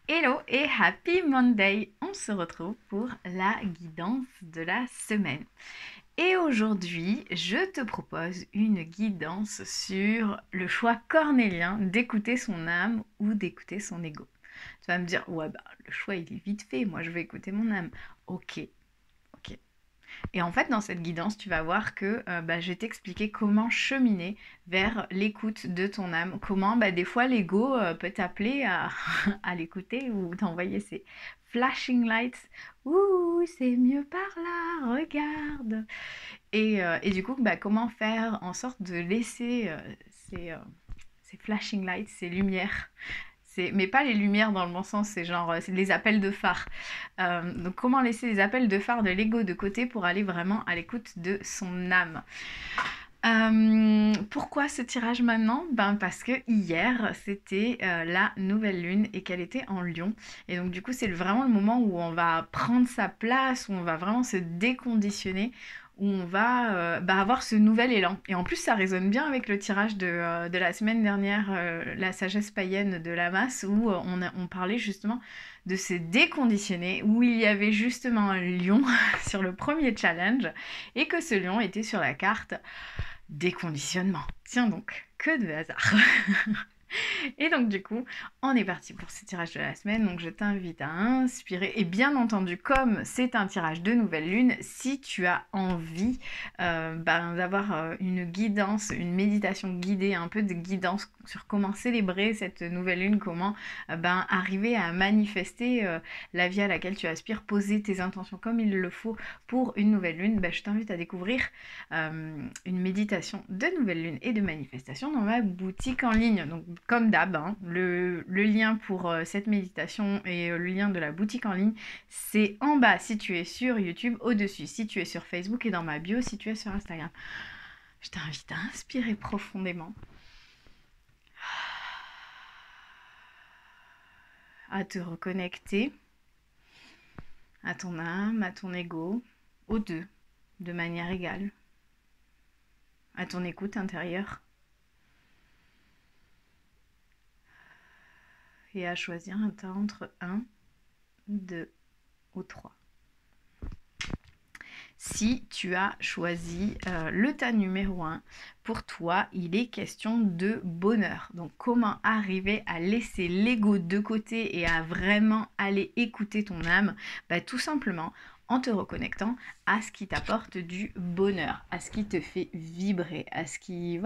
Hello et happy Monday! On se retrouve pour la guidance de la semaine. Et aujourd'hui, je te propose une guidance sur le choix cornélien d'écouter son âme ou d'écouter son ego. Tu vas me dire, ouais, bah, le choix il est vite fait, moi je vais écouter mon âme. Ok, ok. Et en fait, dans cette guidance, tu vas voir que je vais t'expliquer comment cheminer vers l'écoute de ton âme. Comment, des fois, l'ego peut t'appeler à, à l'écouter ou t'envoyer ces flashing lights. Ouh, c'est mieux par là, regarde. Et du coup, comment faire en sorte de laisser ces, euh, ces flashing lights, ces lumières mais pas les lumières dans le bon sens, c'est genre c'est les appels de phare. Donc comment laisser les appels de phare de l'ego de côté pour aller vraiment à l'écoute de son âme. Pourquoi ce tirage maintenant? Parce que hier c'était la nouvelle lune et qu'elle était en Lion. Et donc du coup c'est vraiment le moment où on va prendre sa place, où on va vraiment se déconditionner, où on va avoir ce nouvel élan. Et en plus, ça résonne bien avec le tirage de la semaine dernière, la sagesse païenne de la masse, où on parlait justement de se déconditionner, où il y avait justement un lion sur le premier challenge, et que ce lion était sur la carte déconditionnement. Tiens donc, que de hasard. Et donc du coup, on est parti pour ce tirage de la semaine. Donc je t'invite à inspirer. Et bien entendu, comme c'est un tirage de nouvelle lune, si tu as envie d'avoir une guidance, une méditation guidée, un peu de guidance sur comment célébrer cette nouvelle lune, comment arriver à manifester la vie à laquelle tu aspires, poser tes intentions comme il le faut pour une nouvelle lune, je t'invite à découvrir une méditation de nouvelle lune et de manifestation dans ma boutique en ligne. Donc comme d'hab, hein, le lien pour cette méditation et le lien de la boutique en ligne, c'est en bas si tu es sur YouTube, au-dessus si tu es sur Facebook et dans ma bio si tu es sur Instagram. Je t'invite à inspirer profondément, à te reconnecter à ton âme, à ton ego, aux deux, de manière égale, à ton écoute intérieure, et à choisir un temps entre 1, 2 ou 3. Si tu as choisi le tas numéro 1, pour toi, il est question de bonheur. Donc, comment arriver à laisser l'ego de côté et à vraiment aller écouter ton âme? Tout simplement en te reconnectant à ce qui t'apporte du bonheur, à ce qui te fait vibrer, à ce qui,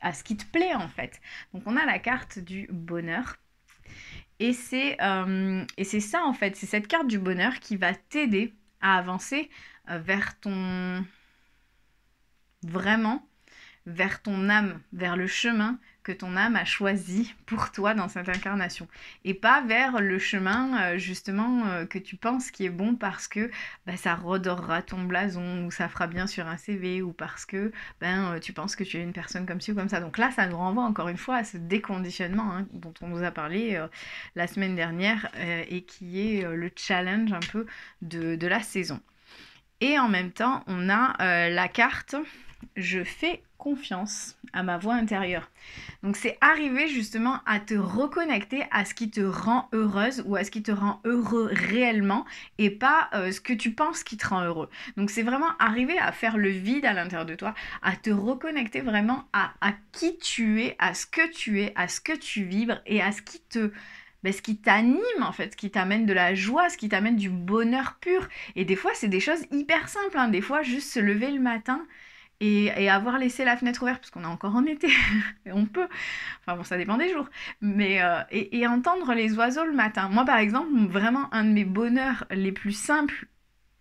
à ce qui te plaît en fait. Donc, on a la carte du bonheur. Et c'est ça en fait, c'est cette carte du bonheur qui va t'aider à avancer vers ton... vraiment vers ton âme, vers le chemin que ton âme a choisi pour toi dans cette incarnation. Et pas vers le chemin justement que tu penses qui est bon parce que ça redorera ton blason ou ça fera bien sur un CV ou parce que tu penses que tu es une personne comme ci ou comme ça. Donc là, ça nous renvoie encore une fois à ce déconditionnement dont on nous a parlé la semaine dernière et qui est le challenge un peu de la saison. Et en même temps, on a la carte « Je fais confiance à ma voix intérieure ». Donc c'est arriver justement à te reconnecter à ce qui te rend heureuse ou à ce qui te rend heureux réellement et pas ce que tu penses qui te rend heureux. Donc c'est vraiment arriver à faire le vide à l'intérieur de toi, à te reconnecter vraiment à qui tu es, à ce que tu es, à ce que tu vibres et à ce qui te... ce qui t'anime en fait, ce qui t'amène de la joie, ce qui t'amène du bonheur pur. Et des fois, c'est des choses hyper simples. Des fois, juste se lever le matin et avoir laissé la fenêtre ouverte, parce qu'on est encore en été, et on peut, enfin bon, ça dépend des jours, mais et entendre les oiseaux le matin. Moi, par exemple, vraiment, un de mes bonheurs les plus simples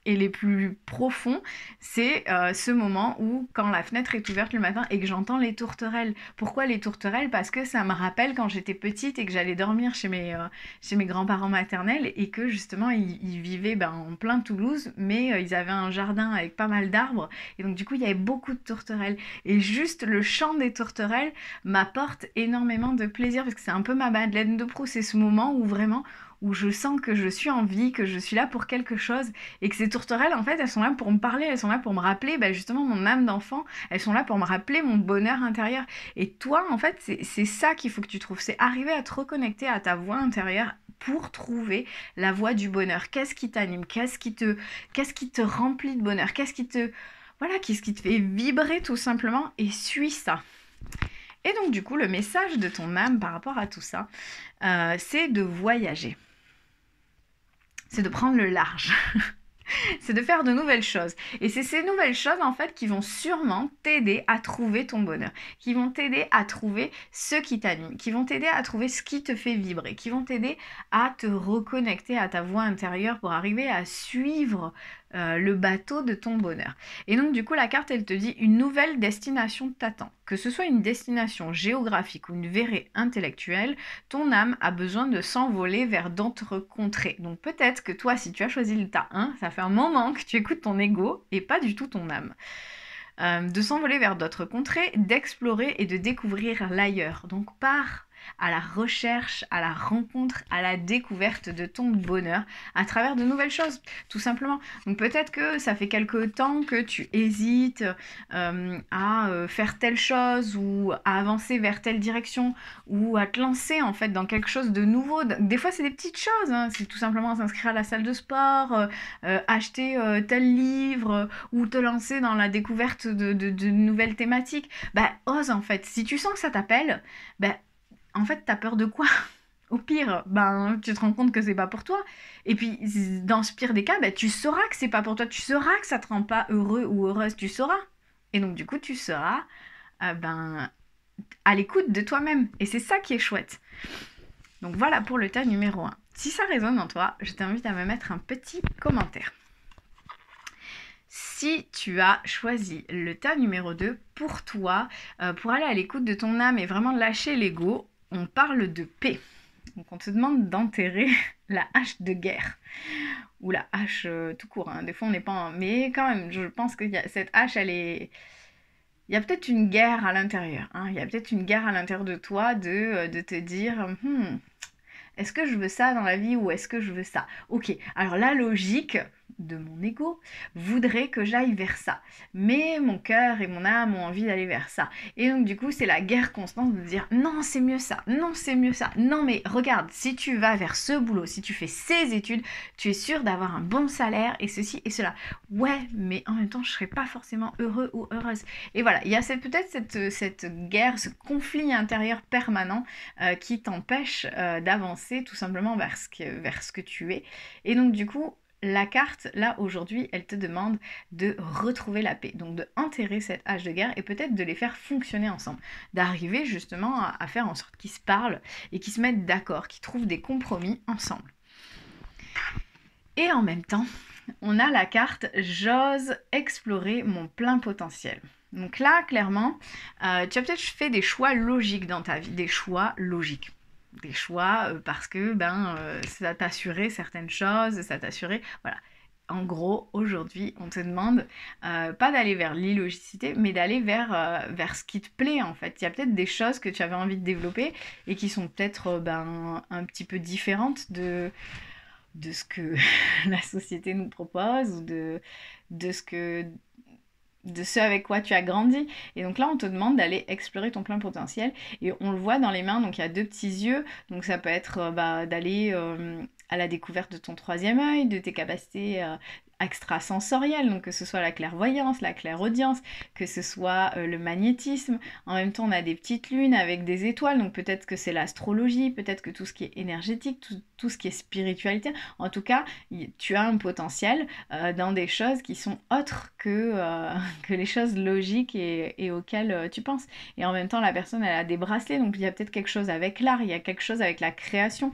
et les plus profonds, c'est ce moment où, quand la fenêtre est ouverte le matin et que j'entends les tourterelles. Pourquoi les tourterelles? Parce que ça me rappelle quand j'étais petite et que j'allais dormir chez mes grands-parents maternels et que justement ils vivaient en plein Toulouse, mais ils avaient un jardin avec pas mal d'arbres et donc du coup il y avait beaucoup de tourterelles. Et juste le chant des tourterelles m'apporte énormément de plaisir parce que c'est un peu ma Madeleine de Proust, c'est ce moment où vraiment où je sens que je suis en vie, que je suis là pour quelque chose, et que ces tourterelles, en fait, elles sont là pour me parler, elles sont là pour me rappeler justement mon âme d'enfant, elles sont là pour me rappeler mon bonheur intérieur. Et toi, en fait, c'est ça qu'il faut que tu trouves, c'est arriver à te reconnecter à ta voix intérieure pour trouver la voie du bonheur. Qu'est-ce qui t'anime? Qu'est-ce qui te remplit de bonheur? Qu'est-ce qui te fait vibrer tout simplement? Et suis ça. Et donc du coup, le message de ton âme par rapport à tout ça, c'est de voyager. C'est de prendre le large. C'est de faire de nouvelles choses. Et c'est ces nouvelles choses, en fait, qui vont sûrement t'aider à trouver ton bonheur, qui vont t'aider à trouver ce qui t'anime, qui vont t'aider à trouver ce qui te fait vibrer, qui vont t'aider à te reconnecter à ta voix intérieure pour arriver à suivre le bateau de ton bonheur. Et donc, du coup, la carte, elle te dit une nouvelle destination t'attend. Que ce soit une destination géographique ou une verrée intellectuelle, ton âme a besoin de s'envoler vers d'autres contrées. Donc peut-être que toi, si tu as choisi le tas 1, ça fait un moment que tu écoutes ton ego et pas du tout ton âme. De s'envoler vers d'autres contrées, d'explorer et de découvrir l'ailleurs. Donc pars à la recherche, à la rencontre, à la découverte de ton bonheur à travers de nouvelles choses, tout simplement. Donc peut-être que ça fait quelque temps que tu hésites à faire telle chose ou à avancer vers telle direction ou à te lancer en fait dans quelque chose de nouveau. Des fois c'est des petites choses, hein. C'est tout simplement s'inscrire à la salle de sport, acheter tel livre ou te lancer dans la découverte de nouvelles thématiques. Bah ose en fait, si tu sens que ça t'appelle, bah en fait, t'as peur de quoi? Au pire, ben, tu te rends compte que c'est pas pour toi. Et puis, dans ce pire des cas, ben, tu sauras que c'est pas pour toi. Tu sauras que ça te rend pas heureux ou heureuse. Tu sauras. Et donc, du coup, tu seras ben, à l'écoute de toi-même. Et c'est ça qui est chouette. Donc, voilà pour le tas numéro 1. Si ça résonne en toi, je t'invite à me mettre un petit commentaire. Si tu as choisi le tas numéro 2 pour toi, pour aller à l'écoute de ton âme et vraiment lâcher l'ego, on parle de paix. Donc on te demande d'enterrer la hache de guerre. Ou la hache tout court. Hein. Des fois on n'est pas en... Mais quand même, je pense que cette hache, elle est... Il y a peut-être une guerre à l'intérieur. Hein. Il y a peut-être une guerre à l'intérieur de toi de te dire... est-ce que je veux ça dans la vie ou est-ce que je veux ça? Ok, alors la logique de mon ego voudrait que j'aille vers ça. Mais mon cœur et mon âme ont envie d'aller vers ça. Et donc du coup, c'est la guerre constante de dire non, c'est mieux ça, non, c'est mieux ça. Non, mais regarde, si tu vas vers ce boulot, si tu fais ces études, tu es sûr d'avoir un bon salaire et ceci et cela. Ouais, mais en même temps, je serai pas forcément heureux ou heureuse. Et voilà, il y a peut-être cette guerre, ce conflit intérieur permanent qui t'empêche d'avancer tout simplement vers ce que tu es. Et donc du coup, la carte, là, aujourd'hui, elle te demande de retrouver la paix. Donc, de enterrer cette hache de guerre et peut-être de les faire fonctionner ensemble. D'arriver justement à faire en sorte qu'ils se parlent et qu'ils se mettent d'accord, qu'ils trouvent des compromis ensemble. Et en même temps, on a la carte « J'ose explorer mon plein potentiel ». Donc là, clairement, tu as peut-être fait des choix logiques dans ta vie, des choix logiques. Des choix parce que ça t'assurait certaines choses, ça t'assurait... Voilà. En gros, aujourd'hui, on te demande pas d'aller vers l'illogicité, mais d'aller vers ce qui te plaît, en fait. Il y a peut-être des choses que tu avais envie de développer et qui sont peut-être un petit peu différentes de ce que la société nous propose ou de ce avec quoi tu as grandi. Et donc là, on te demande d'aller explorer ton plein potentiel. Et on le voit dans les mains, donc il y a 2 petits yeux. Donc ça peut être d'aller à la découverte de ton 3e œil, de tes capacités extrasensorielles, donc que ce soit la clairvoyance, la clairaudience, que ce soit le magnétisme. En même temps, on a des petites lunes avec des étoiles, donc peut-être que c'est l'astrologie, peut-être que tout ce qui est énergétique, tout ce qui est spiritualité. En tout cas, tu as un potentiel dans des choses qui sont autres que les choses logiques et auxquelles tu penses. Et en même temps, la personne, elle a des bracelets, donc il y a peut-être quelque chose avec l'art, il y a quelque chose avec la création.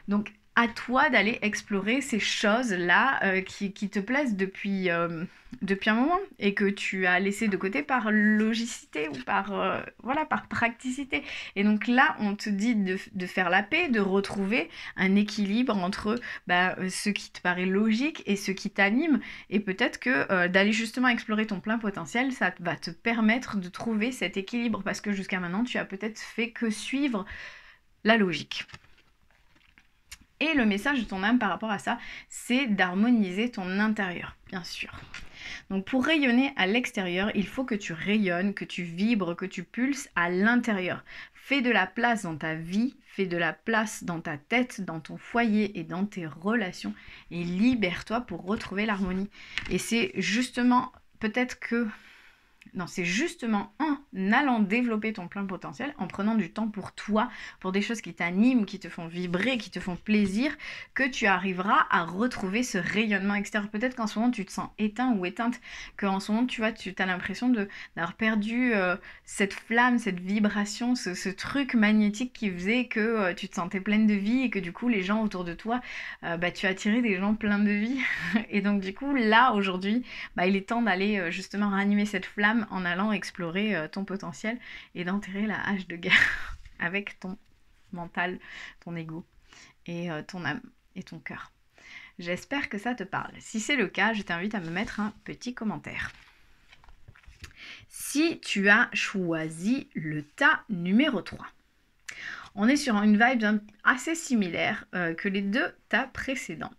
Donc, à toi d'aller explorer ces choses-là qui te plaisent depuis un moment et que tu as laissé de côté par logicité ou par praticité. Et donc là, on te dit de faire la paix, de retrouver un équilibre entre ce qui te paraît logique et ce qui t'anime. Et peut-être que d'aller justement explorer ton plein potentiel, ça va te permettre de trouver cet équilibre parce que jusqu'à maintenant, tu as peut-être fait que suivre la logique. Et le message de ton âme par rapport à ça, c'est d'harmoniser ton intérieur, bien sûr. Donc pour rayonner à l'extérieur, il faut que tu rayonnes, que tu vibres, que tu pulses à l'intérieur. Fais de la place dans ta vie, fais de la place dans ta tête, dans ton foyer et dans tes relations et libère-toi pour retrouver l'harmonie. Et c'est justement, peut-être que... Non, c'est justement en allant développer ton plein potentiel, en prenant du temps pour toi, pour des choses qui t'animent, qui te font vibrer, qui te font plaisir, que tu arriveras à retrouver ce rayonnement extérieur. Peut-être qu'en ce moment, tu te sens éteint ou éteinte, qu'en ce moment, tu vois, tu as l'impression d'avoir perdu cette flamme, cette vibration, ce truc magnétique qui faisait que tu te sentais pleine de vie et que du coup, les gens autour de toi, tu as attiré des gens pleins de vie. Et donc, du coup, là, aujourd'hui, il est temps d'aller justement ranimer cette flamme en allant explorer ton potentiel et d'enterrer la hache de guerre avec ton mental, ton ego et ton âme et ton cœur. J'espère que ça te parle. Si c'est le cas, je t'invite à me mettre un petit commentaire. Si tu as choisi le tas numéro 3, on est sur une vibe assez similaire que les deux tas précédents.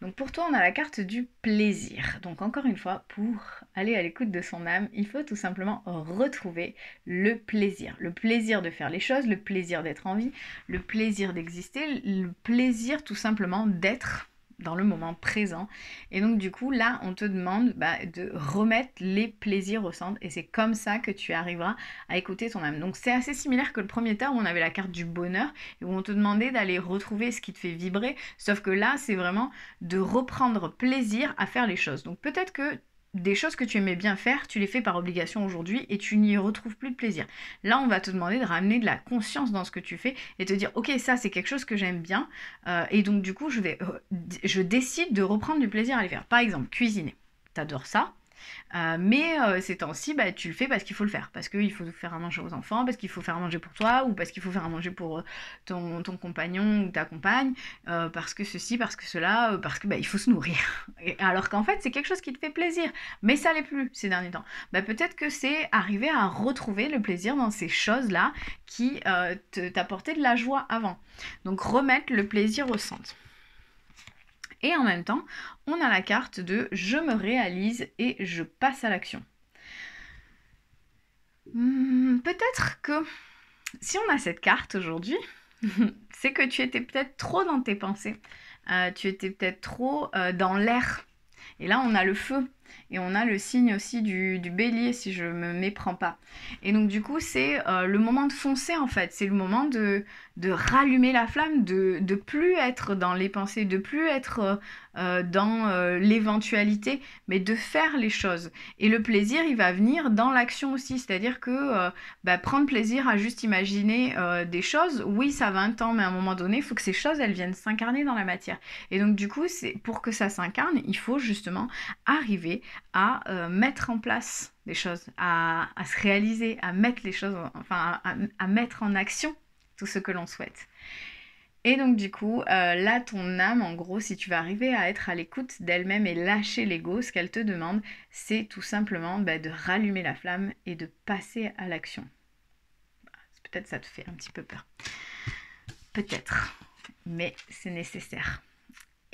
Donc pour toi, on a la carte du plaisir. Donc encore une fois, pour aller à l'écoute de son âme, il faut tout simplement retrouver le plaisir. Le plaisir de faire les choses, le plaisir d'être en vie, le plaisir d'exister, le plaisir tout simplement d'être dans le moment présent. Et donc du coup là on te demande de remettre les plaisirs au centre et c'est comme ça que tu arriveras à écouter ton âme. Donc c'est assez similaire que le premier tas où on avait la carte du bonheur et où on te demandait d'aller retrouver ce qui te fait vibrer, sauf que là c'est vraiment de reprendre plaisir à faire les choses. Donc peut-être que des choses que tu aimais bien faire, tu les fais par obligation aujourd'hui et tu n'y retrouves plus de plaisir. Là, on va te demander de ramener de la conscience dans ce que tu fais et te dire, ok, ça c'est quelque chose que j'aime bien et donc du coup, je décide de reprendre du plaisir à les faire. Par exemple, cuisiner. T'adores ça. Mais ces temps-ci, tu le fais parce qu'il faut le faire, parce qu'il faut faire à manger aux enfants, parce qu'il faut faire à manger pour toi, ou parce qu'il faut faire à manger pour ton compagnon ou ta compagne, parce que ceci, parce que cela, parce que il faut se nourrir. Et alors qu'en fait, c'est quelque chose qui te fait plaisir, mais ça l'est plus ces derniers temps. Peut-être que c'est arriver à retrouver le plaisir dans ces choses-là qui t'apportaient de la joie avant. Donc remettre le plaisir au centre. Et en même temps, on a la carte de « je me réalise et je passe à l'action ». Peut-être que si on a cette carte aujourd'hui, c'est que tu étais peut-être trop dans tes pensées, tu étais peut-être trop dans l'air. Et là, on a le feu. Et on a le signe aussi du bélier, si je me méprends pas. Et donc, du coup, c'est le moment de foncer, en fait. C'est le moment de rallumer la flamme, de plus être dans les pensées, de plus être dans l'éventualité, mais de faire les choses. Et le plaisir, il va venir dans l'action aussi. C'est-à-dire que prendre plaisir à juste imaginer des choses, oui, ça va un temps, mais à un moment donné, il faut que ces choses, elles viennent s'incarner dans la matière. Et donc, du coup, pour que ça s'incarne, il faut justement arriver à mettre en place des choses, à se réaliser, à mettre les choses, enfin à mettre en action tout ce que l'on souhaite. Et donc du coup, là ton âme, en gros, si tu vas arriver à être à l'écoute d'elle-même et lâcher l'ego, ce qu'elle te demande, c'est tout simplement de rallumer la flamme et de passer à l'action. Peut-être ça te fait un petit peu peur. Peut-être, mais c'est nécessaire.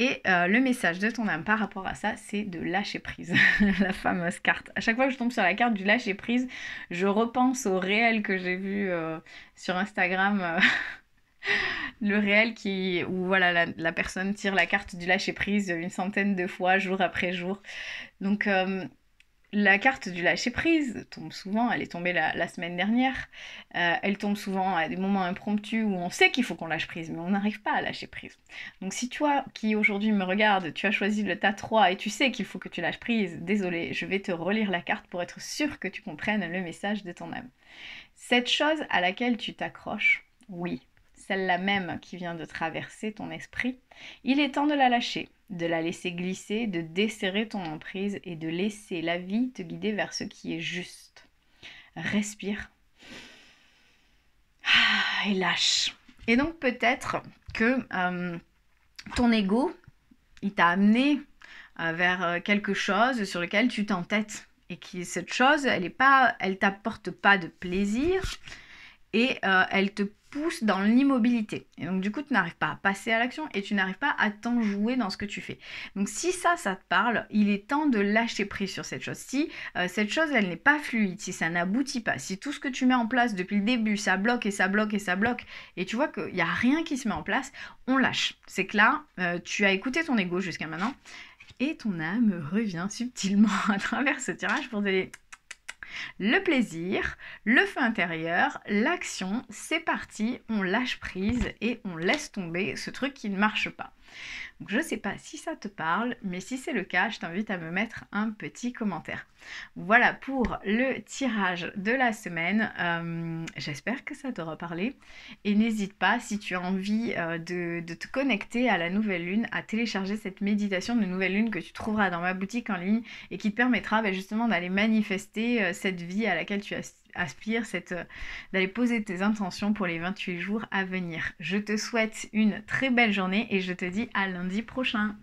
Et le message de ton âme par rapport à ça, c'est de lâcher prise, la fameuse carte. À chaque fois que je tombe sur la carte du lâcher prise, je repense au réel que j'ai vu sur Instagram, le réel où voilà, la personne tire la carte du lâcher prise une centaine de fois, jour après jour. Donc la carte du lâcher prise tombe souvent, elle est tombée la semaine dernière, elle tombe souvent à des moments impromptus où on sait qu'il faut qu'on lâche prise, mais on n'arrive pas à lâcher prise. Donc si toi qui aujourd'hui me regarde, tu as choisi le tas 3 et tu sais qu'il faut que tu lâches prise, désolé, je vais te relire la carte pour être sûr que tu comprennes le message de ton âme. Cette chose à laquelle tu t'accroches, oui, celle-là même qui vient de traverser ton esprit, il est temps de la lâcher, de la laisser glisser, de desserrer ton emprise et de laisser la vie te guider vers ce qui est juste. Respire. Et lâche. Et donc peut-être que ton ego, il t'a amené vers quelque chose sur lequel tu t'entêtes et que cette chose, elle t'apporte pas de plaisir. et elle te pousse dans l'immobilité. Et donc du coup, tu n'arrives pas à passer à l'action et tu n'arrives pas à t'enjouer dans ce que tu fais. Donc si ça te parle, il est temps de lâcher prise sur cette chose. Si cette chose, elle n'est pas fluide, si ça n'aboutit pas, si tout ce que tu mets en place depuis le début, ça bloque et ça bloque et ça bloque, et tu vois qu'il n'y a rien qui se met en place, on lâche. C'est que là, tu as écouté ton ego jusqu'à maintenant, et ton âme revient subtilement à travers ce tirage pour te dire le plaisir, le feu intérieur, l'action, c'est parti, on lâche prise et on laisse tomber ce truc qui ne marche pas. Donc, je ne sais pas si ça te parle, mais si c'est le cas, je t'invite à me mettre un petit commentaire. Voilà pour le tirage de la semaine. J'espère que ça t'aura parlé. Et n'hésite pas, si tu as envie de te connecter à la nouvelle lune, à télécharger cette méditation de nouvelle lune que tu trouveras dans ma boutique en ligne et qui te permettra justement d'aller manifester cette vie à laquelle tu aspires, d'aller poser tes intentions pour les 28 jours à venir. Je te souhaite une très belle journée et je te dis à lundi prochain.